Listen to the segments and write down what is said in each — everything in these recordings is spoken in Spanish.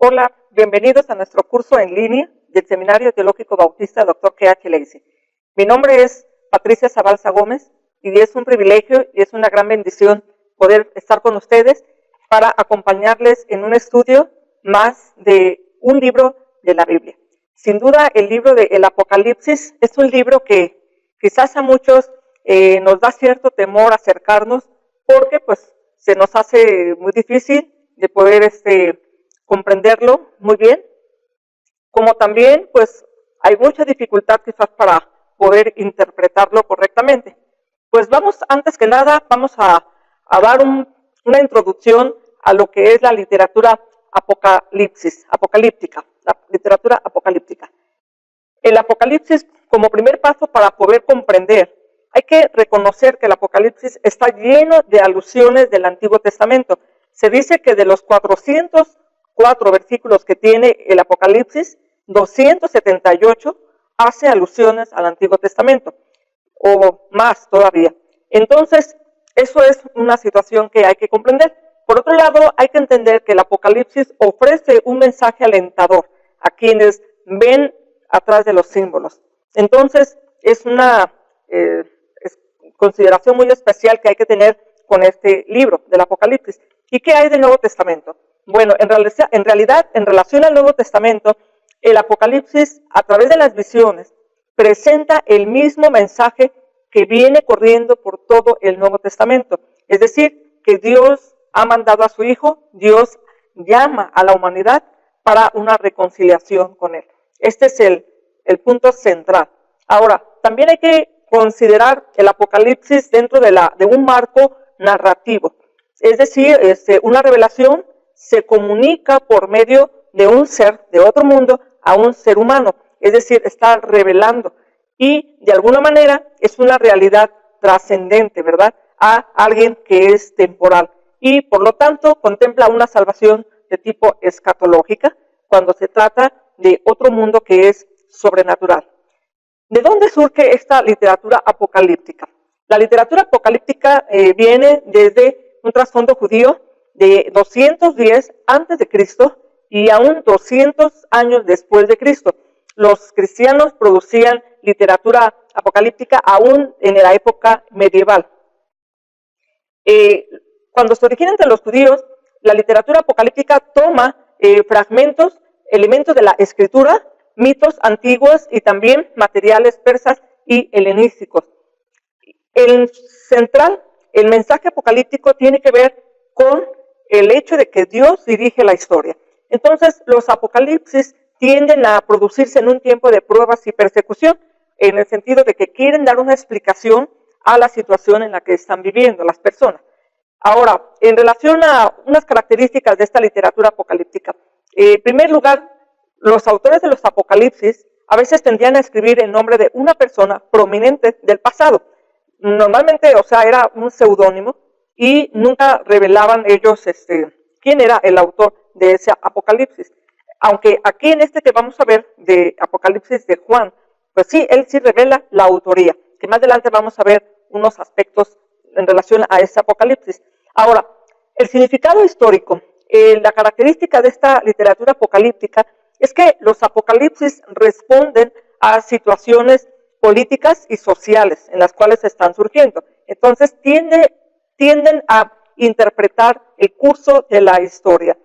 Hola, bienvenidos a nuestro curso en línea del Seminario Teológico Bautista Dr. K.H. Lacey. Mi nombre es Patricia Zabalza Gómez y es un privilegio y es una gran bendición poder estar con ustedes para acompañarles en un estudio más de un libro de la Biblia. Sin duda, el libro del Apocalipsis es un libro que quizás a muchos nos da cierto temor acercarnos porque pues se nos hace muy difícil de poder comprenderlo muy bien, como también pues hay mucha dificultad quizás para poder interpretarlo correctamente. Pues antes que nada, vamos a dar una introducción a lo que es la literatura apocalíptica, la literatura apocalíptica. El Apocalipsis, como primer paso para poder comprender, hay que reconocer que el Apocalipsis está lleno de alusiones del Antiguo Testamento. Se dice que de los 404 versículos que tiene el Apocalipsis, 278 hace alusiones al Antiguo Testamento, o más todavía. Entonces, eso es una situación que hay que comprender. Por otro lado, hay que entender que el Apocalipsis ofrece un mensaje alentador a quienes ven atrás de los símbolos. Entonces, es una consideración muy especial que hay que tener con este libro del Apocalipsis. ¿Y qué hay del Nuevo Testamento? Bueno, en realidad, en relación al Nuevo Testamento, el Apocalipsis, a través de las visiones, presenta el mismo mensaje que viene corriendo por todo el Nuevo Testamento. Es decir, que Dios ha mandado a su Hijo, Dios llama a la humanidad para una reconciliación con Él. Este es el punto central. Ahora, también hay que considerar el Apocalipsis dentro de un marco narrativo. Es decir, una revelación se comunica por medio de un ser de otro mundo a un ser humano. Es decir, está revelando. Y de alguna manera es una realidad trascendente, ¿verdad? A alguien que es temporal. Y por lo tanto contempla una salvación de tipo escatológica cuando se trata de otro mundo que es sobrenatural. ¿De dónde surge esta literatura apocalíptica? La literatura apocalíptica viene desde un trasfondo judío de 210 antes de Cristo y aún 200 años después de Cristo. Los cristianos producían literatura apocalíptica aún en la época medieval. Cuando se origina entre los judíos, la literatura apocalíptica toma fragmentos, elementos de la escritura, mitos antiguos y también materiales persas y helenísticos. En central, el mensaje apocalíptico tiene que ver con el hecho de que Dios dirige la historia. Entonces, los apocalipsis tienden a producirse en un tiempo de pruebas y persecución, en el sentido de que quieren dar una explicación a la situación en la que están viviendo las personas. Ahora, en relación a unas características de esta literatura apocalíptica, en primer lugar, los autores de los apocalipsis a veces tendían a escribir en nombre de una persona prominente del pasado. Normalmente, era un seudónimo y nunca revelaban ellos quién era el autor de ese apocalipsis. Aunque aquí en este que vamos a ver de Apocalipsis de Juan, pues sí, él sí revela la autoría, que más adelante vamos a ver unos aspectos en relación a ese apocalipsis. Ahora, el significado histórico, la característica de esta literatura apocalíptica es que los apocalipsis responden a situaciones políticas y sociales en las cuales están surgiendo. Entonces tienden a interpretar el curso de la historia.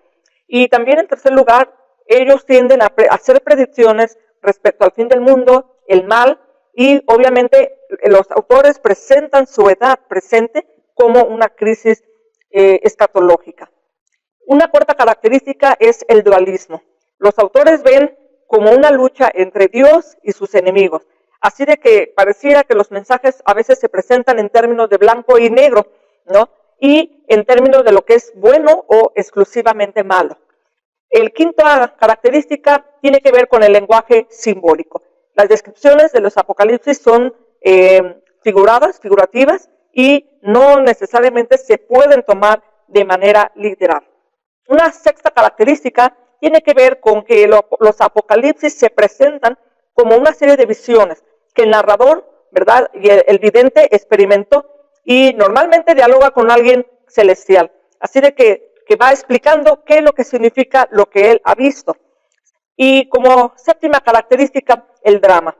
Y también, en tercer lugar, ellos tienden a hacer predicciones respecto al fin del mundo, el mal, y obviamente los autores presentan su edad presente como una crisis escatológica. Una cuarta característica es el dualismo. Los autores ven como una lucha entre Dios y sus enemigos. Así de que pareciera que los mensajes a veces se presentan en términos de blanco y negro, ¿no? Y en términos de lo que es bueno o exclusivamente malo. La quinta característica tiene que ver con el lenguaje simbólico. Las descripciones de los apocalipsis son figurativas y no necesariamente se pueden tomar de manera literal. Una sexta característica tiene que ver con que los apocalipsis se presentan como una serie de visiones que el narrador, ¿verdad?, y el vidente experimentó y normalmente dialoga con alguien celestial. Así de que que va explicando qué es lo que significa lo que él ha visto. Y como séptima característica, el drama.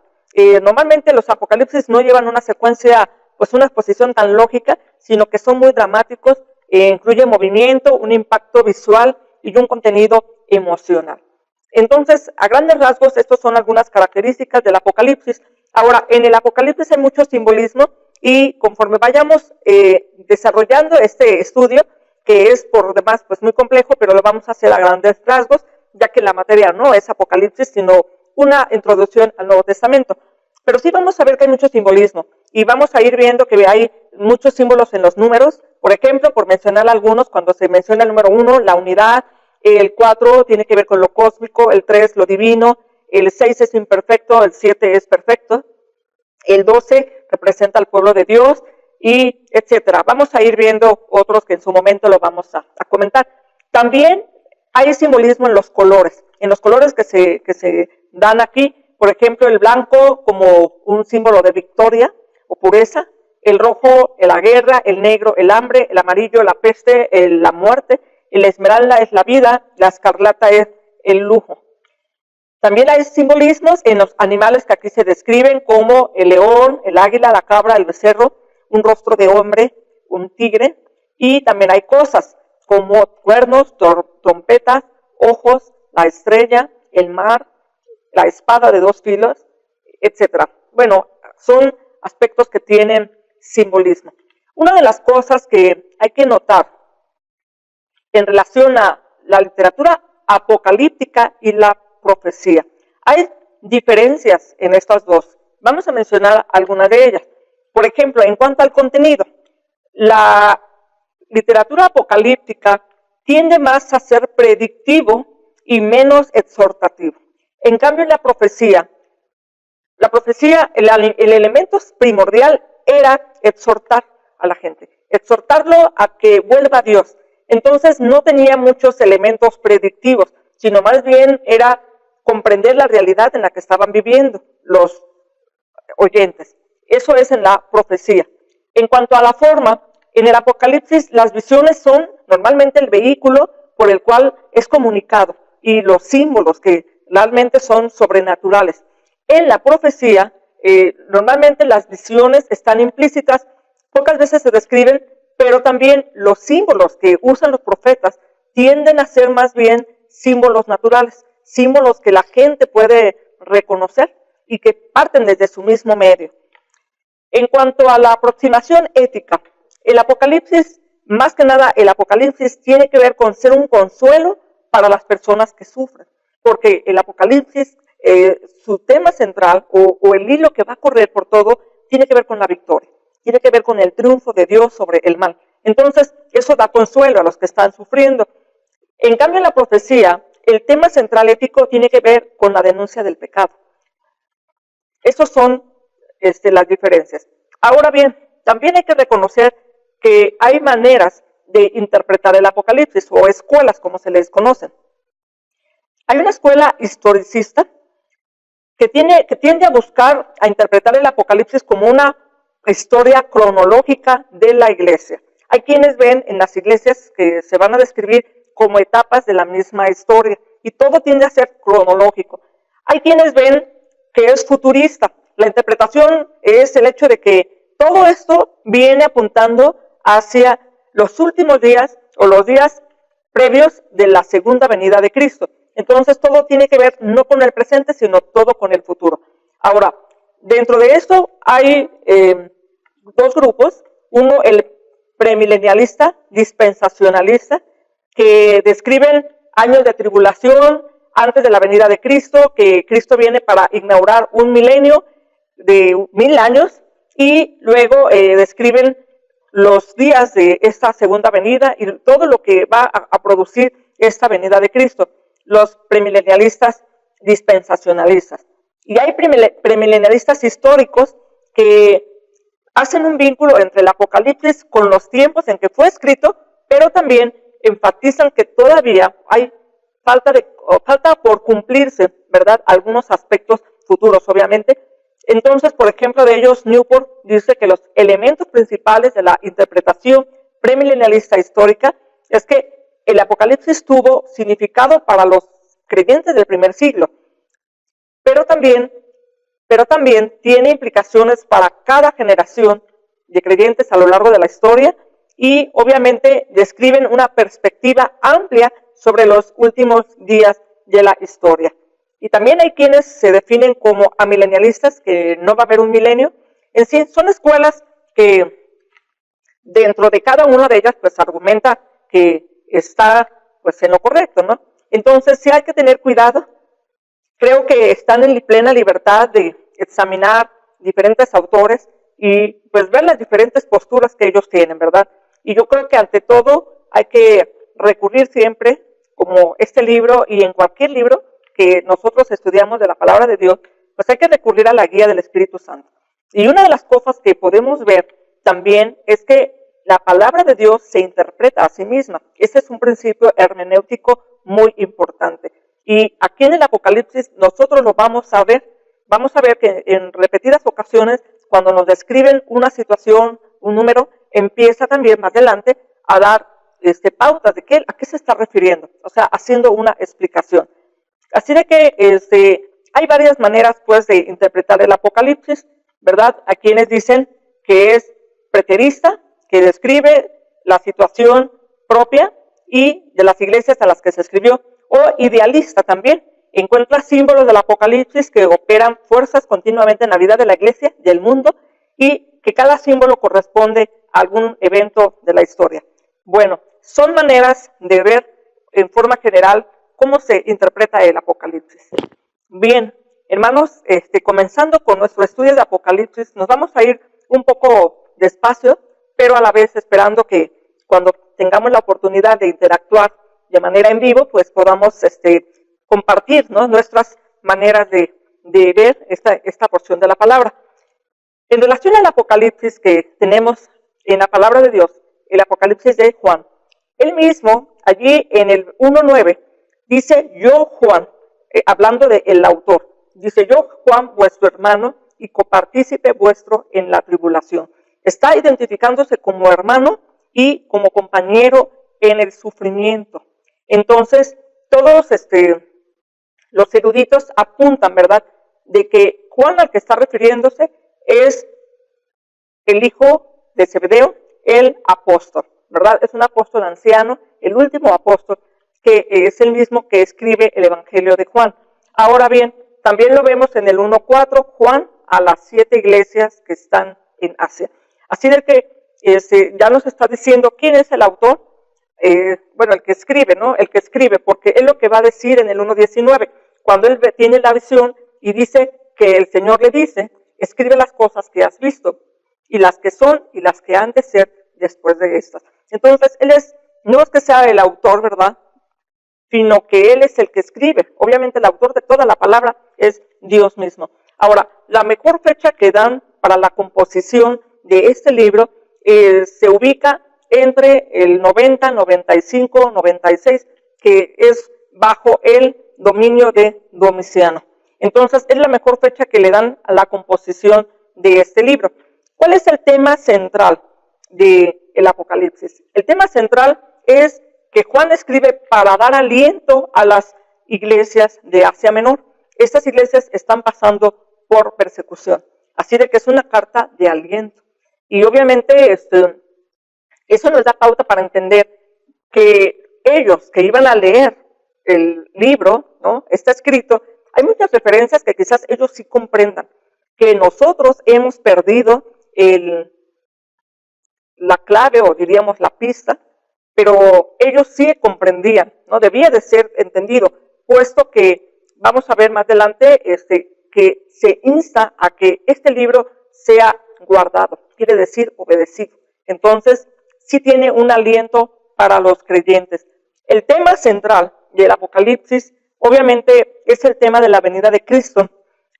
Normalmente los apocalipsis no llevan una secuencia, pues una exposición tan lógica, sino que son muy dramáticos, incluye movimiento, un impacto visual y un contenido emocional. Entonces, a grandes rasgos, estas son algunas características del apocalipsis. Ahora, en el apocalipsis hay mucho simbolismo y conforme vayamos desarrollando este estudio, que es por demás pues muy complejo, pero lo vamos a hacer a grandes rasgos, ya que la materia no es apocalipsis, sino una introducción al Nuevo Testamento. Pero sí vamos a ver que hay mucho simbolismo y vamos a ir viendo que hay muchos símbolos en los números. Por ejemplo, por mencionar algunos, cuando se menciona el número 1, la unidad, el 4 tiene que ver con lo cósmico, el 3 lo divino, el 6 es imperfecto, el 7 es perfecto, el 12 representa al pueblo de Dios, y etcétera. Vamos a ir viendo otros que en su momento lo vamos a comentar. También hay simbolismo en los colores que se dan aquí. Por ejemplo, el blanco como un símbolo de victoria o pureza, el rojo, la guerra, el negro, el hambre, el amarillo, la peste, la muerte, el esmeralda es la vida, la escarlata es el lujo. También hay simbolismos en los animales que aquí se describen, como el león, el águila, la cabra, el becerro, un rostro de hombre, un tigre, y también hay cosas como cuernos, trompetas, ojos, la estrella, el mar, la espada de 2 filos, etc. Bueno, son aspectos que tienen simbolismo. Una de las cosas que hay que notar en relación a la literatura apocalíptica y la profecía, hay diferencias en estas dos. Vamos a mencionar algunas de ellas. Por ejemplo, en cuanto al contenido, la literatura apocalíptica tiende más a ser predictivo y menos exhortativo. En cambio, en la profecía, el elemento primordial era exhortar a la gente, exhortarlo a que vuelva a Dios. Entonces no tenía muchos elementos predictivos, sino más bien era comprender la realidad en la que estaban viviendo los oyentes. Eso es en la profecía. En cuanto a la forma, en el Apocalipsis las visiones son normalmente el vehículo por el cual es comunicado y los símbolos que realmente son sobrenaturales. En la profecía, normalmente las visiones están implícitas, pocas veces se describen, pero también los símbolos que usan los profetas tienden a ser más bien símbolos naturales, símbolos que la gente puede reconocer y que parten desde su mismo medio. En cuanto a la aproximación ética, el Apocalipsis, más que nada el Apocalipsis tiene que ver con ser un consuelo para las personas que sufren, porque el Apocalipsis, su tema central o el hilo que va a correr por todo, tiene que ver con la victoria, tiene que ver con el triunfo de Dios sobre el mal. Entonces, eso da consuelo a los que están sufriendo. En cambio, en la profecía, el tema central ético tiene que ver con la denuncia del pecado. Esas son las diferencias. Ahora bien, también hay que reconocer que hay maneras de interpretar el Apocalipsis, o escuelas como se les conocen. Hay una escuela historicista que tiende a buscar a interpretar el Apocalipsis como una historia cronológica de la iglesia. Hay quienes ven en las iglesias que se van a describir como etapas de la misma historia, y todo tiende a ser cronológico. Hay quienes ven que es futurista. La interpretación es el hecho de que todo esto viene apuntando hacia los últimos días o los días previos de la segunda venida de Cristo. Entonces todo tiene que ver no con el presente, sino todo con el futuro. Ahora, dentro de esto hay dos grupos. Uno, el premilenialista, dispensacionalista, que describen años de tribulación antes de la venida de Cristo, que Cristo viene para inaugurar un milenio de 1000 años, y luego describen los días de esta segunda venida y todo lo que va a producir esta venida de Cristo. Los premilenialistas dispensacionalistas. Y hay premilenialistas históricos que hacen un vínculo entre el Apocalipsis con los tiempos en que fue escrito, pero también enfatizan que todavía hay falta por cumplirse, ¿verdad? Algunos aspectos futuros, obviamente. Entonces, por ejemplo, de ellos, Newport dice que los elementos principales de la interpretación premilenialista histórica es que el Apocalipsis tuvo significado para los creyentes del primer siglo, pero también tiene implicaciones para cada generación de creyentes a lo largo de la historia y obviamente describen una perspectiva amplia sobre los últimos días de la historia. Y también hay quienes se definen como amilenialistas, que no va a haber un milenio. En sí, son escuelas que dentro de cada una de ellas pues argumenta que está pues en lo correcto, ¿no? Entonces sí hay que tener cuidado. Creo que están en plena libertad de examinar diferentes autores y pues ver las diferentes posturas que ellos tienen, ¿verdad? Y yo creo que ante todo hay que recurrir siempre, como este libro y en cualquier libro que nosotros estudiamos de la palabra de Dios, pues hay que recurrir a la guía del Espíritu Santo. Y una de las cosas que podemos ver también es que la palabra de Dios se interpreta a sí misma. Ese es un principio hermenéutico muy importante. Y aquí en el Apocalipsis nosotros lo vamos a ver que en repetidas ocasiones, cuando nos describen una situación, un número, empieza también más adelante a dar pautas de a qué se está refiriendo, o sea, haciendo una explicación. Así de que hay varias maneras pues de interpretar el Apocalipsis, ¿verdad? Hay quienes dicen que es preterista, que describe la situación propia y de las iglesias a las que se escribió, o idealista también. Encuentra símbolos del Apocalipsis que operan fuerzas continuamente en la vida de la iglesia, del mundo, y que cada símbolo corresponde a algún evento de la historia. Bueno, son maneras de ver en forma general cómo se interpreta el Apocalipsis. Bien, hermanos, comenzando con nuestro estudio de Apocalipsis, nos vamos a ir un poco despacio, pero a la vez esperando que cuando tengamos la oportunidad de interactuar de manera en vivo, pues podamos compartir, ¿no?, nuestras maneras de ver esta porción de la palabra. En relación al Apocalipsis que tenemos en la palabra de Dios, el Apocalipsis de Juan, él mismo, allí en el 1:9, dice, yo Juan, hablando del autor, dice, yo Juan, vuestro hermano y copartícipe vuestro en la tribulación. Está identificándose como hermano y como compañero en el sufrimiento. Entonces, todos los eruditos apuntan, ¿verdad?, de que Juan al que está refiriéndose es el hijo de Zebedeo, el apóstol, ¿verdad? Es un apóstol anciano, el último apóstol, que es el mismo que escribe el Evangelio de Juan. Ahora bien, también lo vemos en el 1:4, Juan a las 7 iglesias que están en Asia. Así de que ya nos está diciendo quién es el autor, el que escribe, ¿no? El que escribe, porque es lo que va a decir en el 1:19, cuando él tiene la visión y dice que el Señor le dice, escribe las cosas que has visto, y las que son y las que han de ser después de estas. Entonces, no es que sea el autor, ¿verdad?, sino que él es el que escribe. Obviamente el autor de toda la palabra es Dios mismo. Ahora, la mejor fecha que dan para la composición de este libro se ubica entre el 90, 95, 96, que es bajo el dominio de Domiciano. Entonces, es la mejor fecha que le dan a la composición de este libro. ¿Cuál es el tema central del Apocalipsis? El tema central es que Juan escribe para dar aliento a las iglesias de Asia Menor. Estas iglesias están pasando por persecución. Así de que es una carta de aliento. Y obviamente eso nos da pauta para entender que ellos que iban a leer el libro, ¿no?, está escrito, hay muchas referencias que quizás ellos sí comprendan, que nosotros hemos perdido la clave o diríamos la pista, pero ellos sí comprendían, ¿no? Debía de ser entendido, puesto que vamos a ver más adelante que se insta a que este libro sea guardado, quiere decir obedecido. Entonces, sí tiene un aliento para los creyentes. El tema central del Apocalipsis, obviamente, es el tema de la venida de Cristo,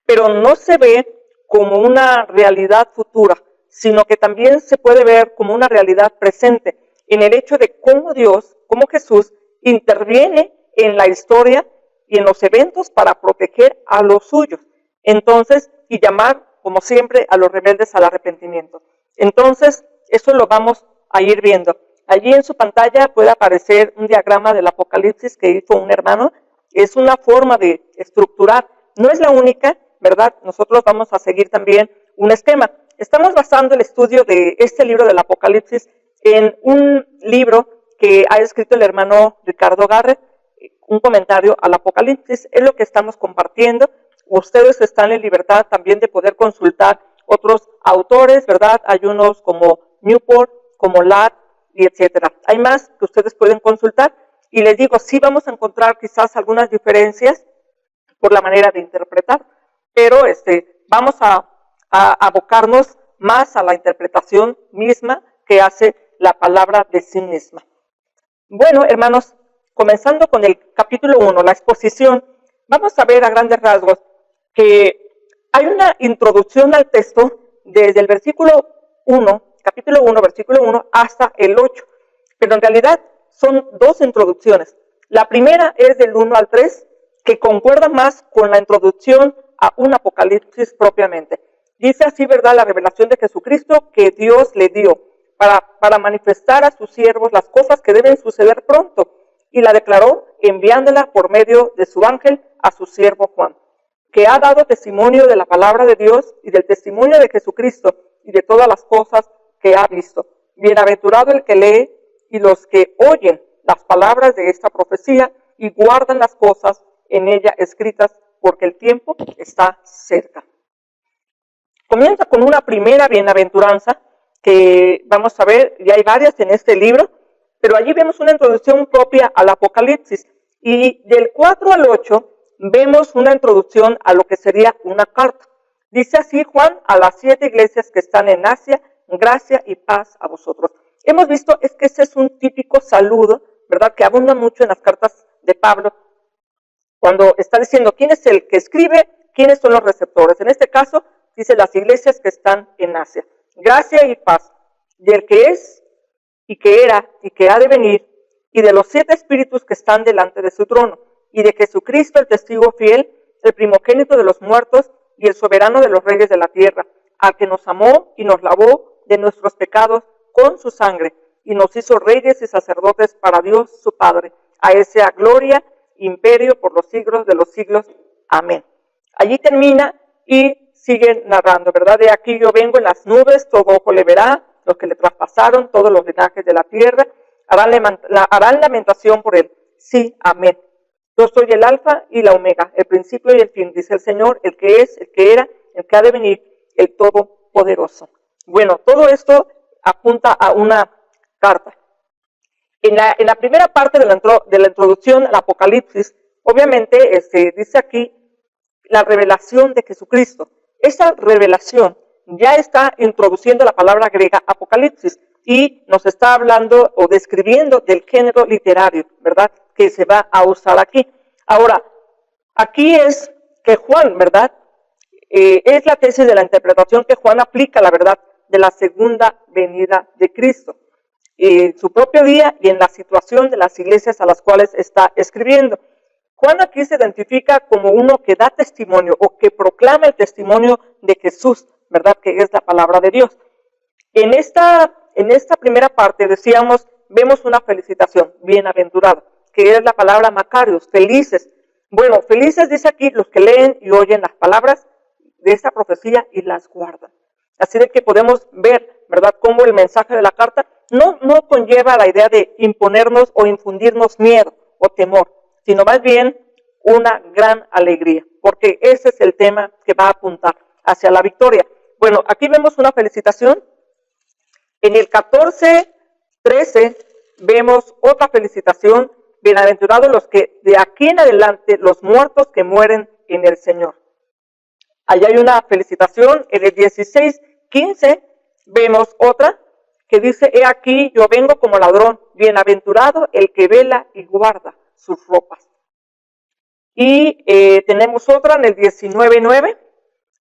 pero no se ve como una realidad futura, sino que también se puede ver como una realidad presente, en el hecho de cómo Dios, cómo Jesús interviene en la historia y en los eventos para proteger a los suyos. Entonces, y llamar, como siempre, a los rebeldes al arrepentimiento. Entonces, eso lo vamos a ir viendo. allí en su pantalla puede aparecer un diagrama del Apocalipsis que hizo un hermano. Es una forma de estructurar, no es la única, ¿verdad? Nosotros vamos a seguir también un esquema. Estamos basando el estudio de este libro del Apocalipsis en un libro que ha escrito el hermano Ricardo Garrett, un comentario al Apocalipsis. Es lo que estamos compartiendo. Ustedes están en libertad también de poder consultar otros autores, ¿verdad? Hay unos como Newport, como Ladd, y etcétera. Hay más que ustedes pueden consultar. Y les digo, sí vamos a encontrar quizás algunas diferencias por la manera de interpretar, pero vamos a abocarnos más a la interpretación misma que hace la palabra de sí misma. Bueno, hermanos, comenzando con el capítulo 1, la exposición, vamos a ver a grandes rasgos que hay una introducción al texto desde el versículo 1, capítulo 1, versículo 1, hasta el 8, pero en realidad son dos introducciones. La primera es del 1 al 3, que concuerda más con la introducción a un Apocalipsis propiamente. Dice así, ¿verdad?, la revelación de Jesucristo que Dios le dio para manifestar a sus siervos las cosas que deben suceder pronto, y la declaró enviándola por medio de su ángel a su siervo Juan, que ha dado testimonio de la palabra de Dios y del testimonio de Jesucristo y de todas las cosas que ha visto. Bienaventurado el que lee y los que oyen las palabras de esta profecía y guardan las cosas en ella escritas, porque el tiempo está cerca. Comienza con una primera bienaventuranza que vamos a ver, y hay varias en este libro, pero allí vemos una introducción propia al Apocalipsis, y del 4 al 8 vemos una introducción a lo que sería una carta. Dice así Juan a las 7 iglesias que están en Asia: gracia y paz a vosotros. Hemos visto es que ese es un típico saludo, ¿verdad?, que abunda mucho en las cartas de Pablo, cuando está diciendo quién es el que escribe, quiénes son los receptores. En este caso, dice las iglesias que están en Asia. Gracia y paz del que es y que era y que ha de venir, y de los 7 espíritus que están delante de su trono, y de Jesucristo, el testigo fiel, el primogénito de los muertos y el soberano de los reyes de la tierra, al que nos amó y nos lavó de nuestros pecados con su sangre, y nos hizo reyes y sacerdotes para Dios su Padre. A él sea gloria, imperio por los siglos de los siglos. Amén. Allí termina y sigue narrando, ¿verdad? De aquí yo vengo en las nubes, todo ojo le verá, los que le traspasaron, todos los linajes de la tierra, harán lamentación por él. Sí, amén. Yo soy el alfa y la omega, el principio y el fin, dice el Señor, el que es, el que era, el que ha de venir, el todopoderoso. Bueno, todo esto apunta a una carta. En la primera parte de la introducción al Apocalipsis, obviamente dice aquí la revelación de Jesucristo. Esa revelación ya está introduciendo la palabra griega Apocalipsis y nos está hablando o describiendo del género literario, ¿verdad?, que se va a usar aquí. Ahora, aquí es que Juan, ¿verdad?, es la tesis de la interpretación que Juan aplica, la verdad, de la segunda venida de Cristo, en su propio día y en la situación de las iglesias a las cuales está escribiendo. Juan aquí se identifica como uno que da testimonio o que proclama el testimonio de Jesús, ¿verdad?, que es la palabra de Dios. En esta primera parte, decíamos, vemos una felicitación, bienaventurado, que es la palabra Macarios, felices. Bueno, felices dice aquí los que leen y oyen las palabras de esta profecía y las guardan. Así de que podemos ver, ¿verdad?, cómo el mensaje de la carta no conlleva la idea de imponernos o infundirnos miedo o temor, sino más bien una gran alegría, porque ese es el tema que va a apuntar hacia la victoria. Bueno, aquí vemos una felicitación. En el 14:13 vemos otra felicitación: bienaventurados los que de aquí en adelante, los muertos que mueren en el Señor. Allá hay una felicitación. En el 16:15 vemos otra que dice: he aquí yo vengo como ladrón, bienaventurado el que vela y guarda sus ropas. Y tenemos otra en el 19:9,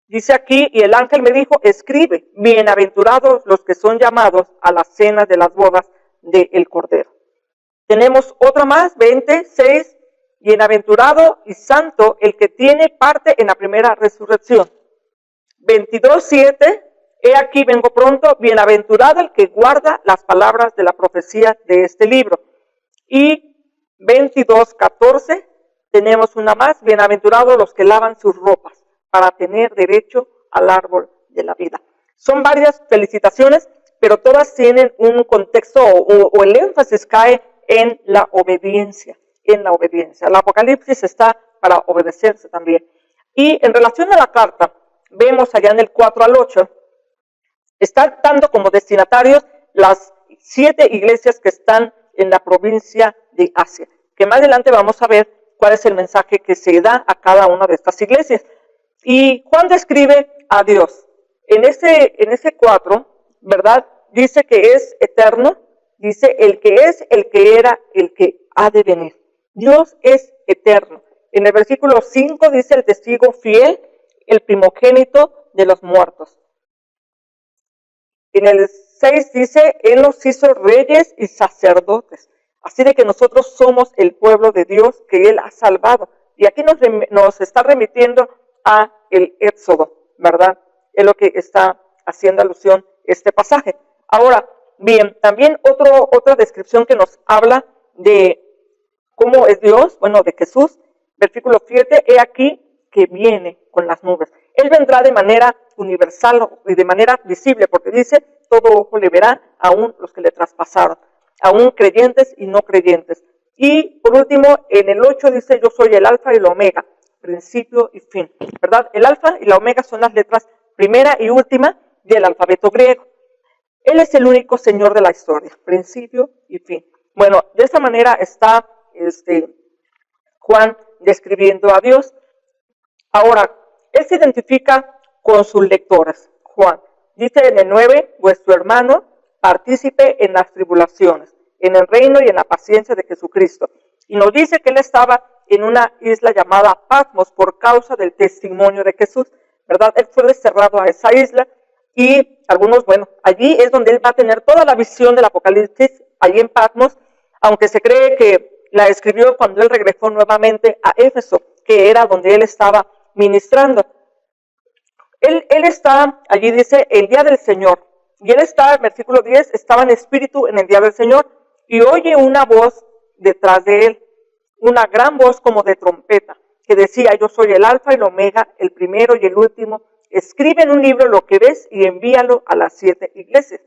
dice aquí: y el ángel me dijo, escribe, bienaventurados los que son llamados a la cena de las bodas del Cordero. Tenemos otra más, 20:6, bienaventurado y santo el que tiene parte en la primera resurrección. 22:7, He aquí vengo pronto, bienaventurado el que guarda las palabras de la profecía de este libro. Y 22:14, tenemos una más, bienaventurados los que lavan sus ropas para tener derecho al árbol de la vida. Son varias felicitaciones, pero todas tienen un contexto o el énfasis cae en la obediencia, El Apocalipsis está para obedecerse también. Y en relación a la carta, vemos allá en el 4 al 8, están dando como destinatarios las 7 iglesias que están en la provincia de Asia, que más adelante vamos a ver cuál es el mensaje que se da a cada una de estas iglesias. Y Juan describe a Dios. En ese 4, ¿verdad? Dice que es eterno, dice el que es, el que era, el que ha de venir. Dios es eterno. En el versículo 5 dice el testigo fiel, el primogénito de los muertos. En el 6 dice, Él nos hizo reyes y sacerdotes. Así de que nosotros somos el pueblo de Dios que Él ha salvado. Y aquí nos está remitiendo a el Éxodo, ¿verdad? Es lo que está haciendo alusión este pasaje. Ahora, bien, también otra descripción que nos habla de cómo es Dios, bueno, de Jesús. Versículo 7, he aquí que viene con las nubes. Él vendrá de manera universal y de manera visible, porque dice, todo ojo le verá, aún los que le traspasaron, aún creyentes y no creyentes. Y por último, en el 8 dice, yo soy el alfa y el omega, principio y fin, ¿verdad? El alfa y la omega son las letras primera y última del alfabeto griego. Él es el único Señor de la historia, principio y fin. Bueno, de esa manera está Juan describiendo a Dios. Ahora, él se identifica con sus lectores. Juan dice en el 9, vuestro hermano partícipe en las tribulaciones, en el reino y en la paciencia de Jesucristo. Y nos dice que él estaba en una isla llamada Patmos por causa del testimonio de Jesús, ¿verdad? Él fue desterrado a esa isla y algunos, bueno, allí es donde él va a tener toda la visión del Apocalipsis, allí en Patmos, aunque se cree que la escribió cuando él regresó nuevamente a Éfeso, que era donde él estaba ministrando. Él está, allí dice, el día del Señor. Y él está, en versículo 10, estaba en espíritu en el día del Señor y oye una voz detrás de él, una gran voz como de trompeta, que decía, yo soy el alfa y el omega, el primero y el último. Escribe en un libro lo que ves y envíalo a las 7 iglesias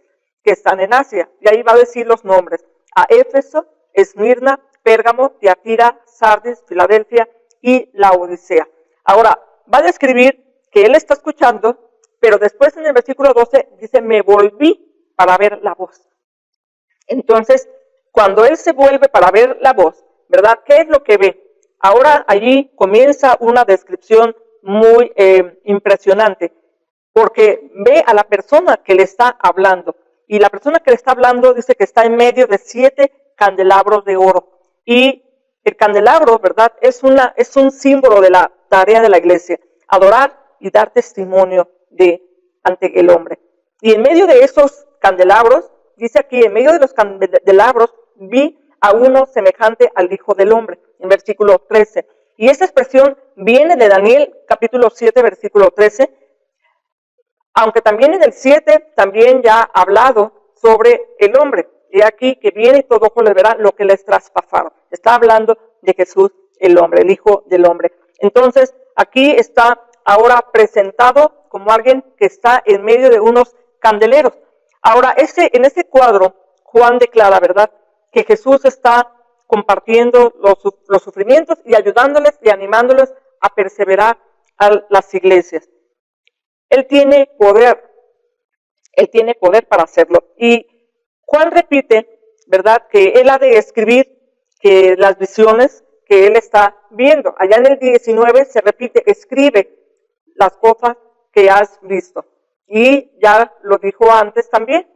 que están en Asia. Y ahí va a decir los nombres, a Éfeso, Esmirna, Pérgamo, Tiatira, Sardis, Filadelfia y Laodicea. Ahora, va a describir que él está escuchando, pero después en el versículo 12 dice, me volví para ver la voz. Entonces, cuando él se vuelve para ver la voz, ¿verdad? ¿Qué es lo que ve? Ahora allí comienza una descripción muy impresionante, porque ve a la persona que le está hablando. Y la persona que le está hablando dice que está en medio de 7 candelabros de oro. Y el candelabro, ¿verdad? Es un símbolo de la tarea de la iglesia, adorar y dar testimonio ante el hombre. Y en medio de esos candelabros, dice aquí, en medio de los candelabros, vi a uno semejante al Hijo del Hombre, en versículo 13. Y esta expresión viene de Daniel, capítulo 7, versículo 13, aunque también en el 7 también ya ha hablado sobre el hombre. Y aquí que viene y todo ojo le verá lo que les traspasaron. Está hablando de Jesús, el hombre, el Hijo del Hombre. Entonces, aquí está ahora presentado como alguien que está en medio de unos candeleros. Ahora, en ese cuadro, Juan declara, ¿verdad?, que Jesús está compartiendo los sufrimientos y ayudándoles y animándoles a perseverar a las iglesias. Él tiene poder para hacerlo. Y Juan repite, ¿verdad?, que él ha de escribir que las visiones que él está viendo. Allá en el 19 se repite, escribe las cosas que has visto. Y ya lo dijo antes también.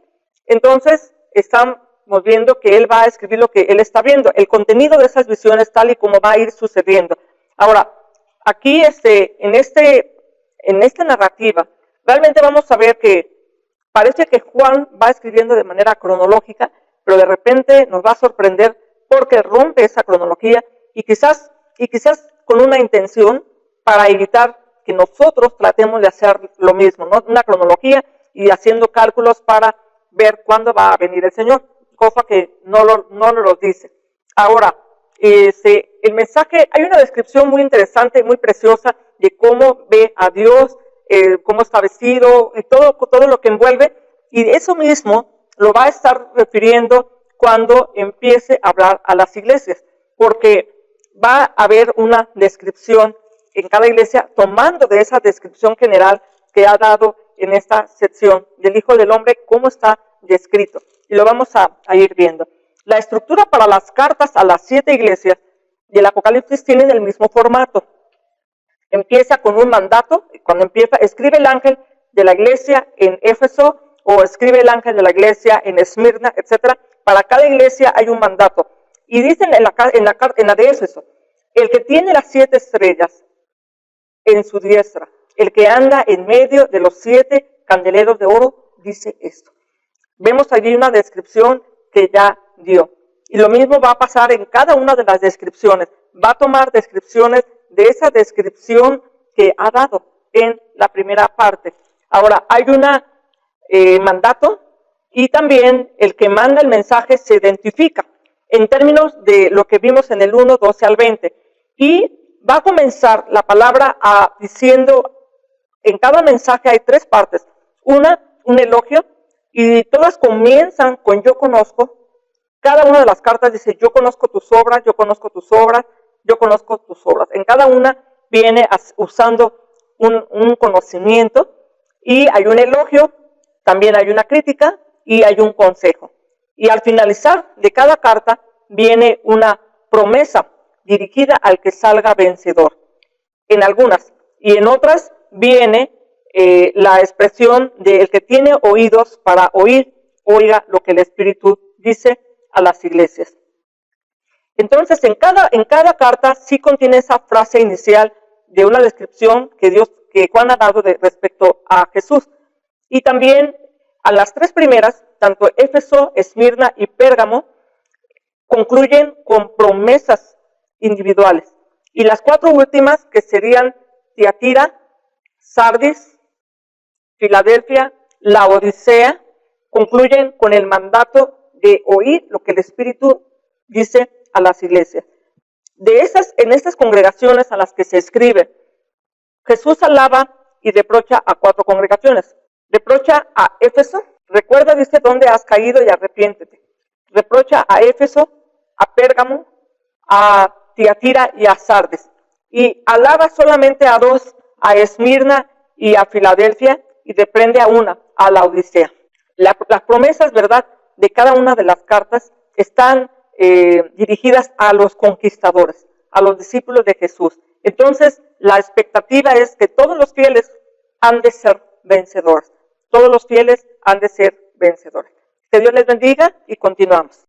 Entonces, estamos viendo que él va a escribir lo que él está viendo, el contenido de esas visiones tal y como va a ir sucediendo. Ahora, aquí en esta narrativa, realmente vamos a ver que parece que Juan va escribiendo de manera cronológica, pero de repente nos va a sorprender porque rompe esa cronología y quizás con una intención para evitar que nosotros tratemos de hacer lo mismo, ¿no? Una cronología y haciendo cálculos para ver cuándo va a venir el Señor, cosa que no lo dice. Ahora, el mensaje, hay una descripción muy interesante y muy preciosa de cómo ve a Dios, cómo está vestido, y todo lo que envuelve, y eso mismo lo va a estar refiriendo cuando empiece a hablar a las iglesias, porque va a haber una descripción en cada iglesia, tomando de esa descripción general que ha dado en esta sección del Hijo del Hombre, cómo está descrito. Y lo vamos a ir viendo. La estructura para las cartas a las 7 iglesias del Apocalipsis tienen el mismo formato. Empieza con un mandato, cuando empieza, escribe el ángel de la iglesia en Éfeso, o escribe el ángel de la iglesia en Esmirna, etc. Para cada iglesia hay un mandato. Y dicen en la de Éfeso, el que tiene las 7 estrellas en su diestra, el que anda en medio de los 7 candeleros de oro, dice esto. Vemos allí una descripción que ya dio. Y lo mismo va a pasar en cada una de las descripciones. Va a tomar descripciones de esa descripción que ha dado en la primera parte. Ahora, hay un mandato, y también el que manda el mensaje se identifica en términos de lo que vimos en el 1, 12 al 20. Y va a comenzar la palabra diciendo, en cada mensaje hay 3 partes. Un elogio, y todas comienzan con yo conozco. Cada una de las cartas dice, yo conozco tus obras, yo conozco tus obras, yo conozco tus obras. En cada una viene usando un conocimiento, y hay un elogio, también hay una crítica y hay un consejo. Y al finalizar de cada carta viene una promesa dirigida al que salga vencedor. En algunas, y en otras viene la expresión del que tiene oídos para oír, oiga lo que el Espíritu dice a las iglesias. Entonces, en cada carta sí contiene esa frase inicial de una descripción que Juan ha dado respecto a Jesús. Y también a las 3 primeras, tanto Éfeso, Esmirna y Pérgamo, concluyen con promesas individuales. Y las 4 últimas, que serían Tiatira, Sardis, Filadelfia, Laodicea, concluyen con el mandato de oír lo que el Espíritu dice a las iglesias. En estas congregaciones a las que se escribe, Jesús alaba y reprocha a 4 congregaciones. Reprocha a Éfeso, recuerda, dice, dónde has caído y arrepiéntete. Reprocha a Éfeso, a Pérgamo, a Tiatira y a Sardis. Y alaba solamente a 2, a Esmirna y a Filadelfia, y reprende a una, a Laodicea. Las promesas, ¿verdad?, de cada una de las cartas están dirigidas a los conquistadores, a los discípulos de Jesús. Entonces, la expectativa es que todos los fieles han de ser vencedores. Todos los fieles han de ser vencedores. Que Dios les bendiga y continuamos.